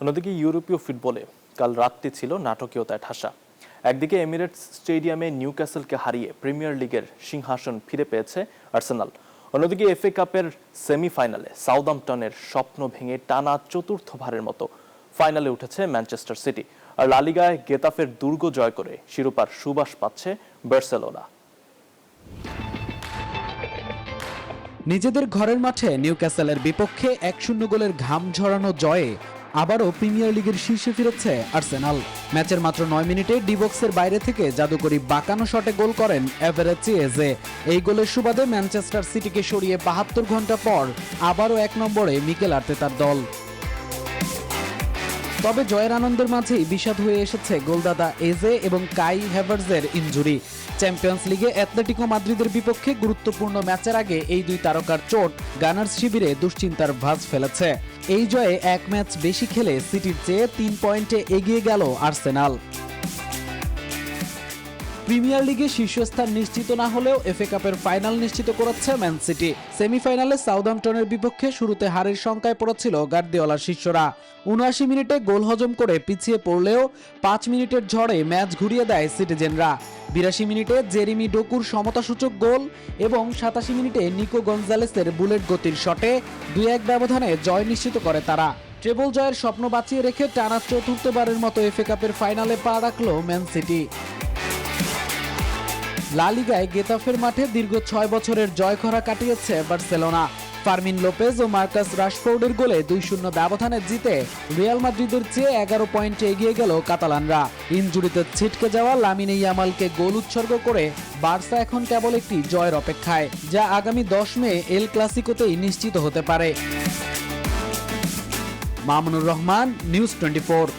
অন্যদিকে ইউরোপীয় ফুটবলে কাল রাতটি ছিল নাটকীয়তায় ঠাসা। একদিকে এমিরেটস স্টেডিয়ামে নিউক্যাসলকে হারিয়ে প্রিমিয়ার লিগের সিংহাসন ফিরে পেয়েছে আর্সেনাল। অন্যদিকে এফএ কাপের সেমিফাইনালে সাউদাম্পটনের স্বপ্ন ভেঙে টানা চতুর্থবারের মতো ফাইনালে উঠেছে ম্যানচেস্টার সিটি। আর লা লিগায় গেতাফের দুর্গ জয় করে শিরোপার সুবাস পাচ্ছে বার্সেলোনা। নিজেদের ঘরের মাঠে নিউক্যাসলের বিপক্ষে 1-0 গোলের ঘাম ঝরানো জয়ে আবারও প্রিমিয়ার লিগের শীর্ষে ফিরেছে আর্সেনাল। ম্যাচের মাত্র 9 মিনিটে ডি বক্সের বাইরে থেকে জাদুকরি বাঁকানো শটে গোল করেন এভারেচি এজে। এই গোলের সুবাদে ম্যানচেস্টার সিটিকে সরিয়ে 72 ঘন্টা পর আবারও 1 নম্বরে মিকেল আর্তেতার দল। তবে জয়ের আনন্দের মাঝেই বিষাদ হয়ে এসেছে গোলদাতা এজে এবং কাই হ্যাভার্টজের ইনজুরি। চ্যাম্পিয়ন্স লিগে অ্যাটলেটিকো মাদ্রিদের বিপক্ষে গুরুত্বপূর্ণ ম্যাচের আগে এই দুই তারকার চোট গানার্স শিবিরে দুশ্চিন্তার ভাঁজ ফেলেছে। এই জয়ে এক ম্যাচ বেশি খেলে সিটির চেয়ে 3 পয়েন্টে এগিয়ে গেল আর্সেনাল। প্রিমিয়ার লিগে শীর্ষস্থান নিশ্চিত না হলেও এফএ কাপের ফাইনাল নিশ্চিত করেছে ম্যান সিটি। সেমিফাইনালে সাউদাম্পটনের বিপক্ষে শুরুতে হারের শঙ্কায় পড়েছিল গার্দিওলার শিষ্যরা। ৭৯ মিনিটে গোল হজম করে পিছিয়ে পড়লেও 5 মিনিটের ঝড়ে ম্যাচ ঘুরিয়ে দেয় সিটিজেনরা। ৮২ মিনিটে জেরেমি ডোকুর সমতাসূচক গোল এবং ৮৭ মিনিটে নিকো গঞ্জালেসের বুলেট গতির শটে ২-১ ব্যবধানে জয় নিশ্চিত করে তারা। ট্রেবল জয়ের স্বপ্ন বাঁচিয়ে রেখে টানা চতুর্থবারের মতো এফএ কাপের ফাইনালে পা রাখল ম্যান সিটি। লা লিগায় গেতাফের মাঠে দীর্ঘ 6 বছরের জয়খরা কাটিয়েছে বার্সেলোনা। ফার্মিন লোপেজ ও মার্কাস রাশফোর্ডের গোলে 2-0 ব্যবধানে জিতে রিয়াল মাদ্রিদের চেয়ে 11 পয়েন্টে এগিয়ে গেল কাতালানরা। ইনজুরিতে ছিটকে যাওয়া লামিনে ইয়ামালকে গোল উৎসর্গ করে বার্সা এখন কেবল একটি জয়ের অপেক্ষায়, যা আগামী 10 মে এল ক্লাসিকোতেই নিশ্চিত হতে পারে। মামুনুর রহমান, নিউজ 24।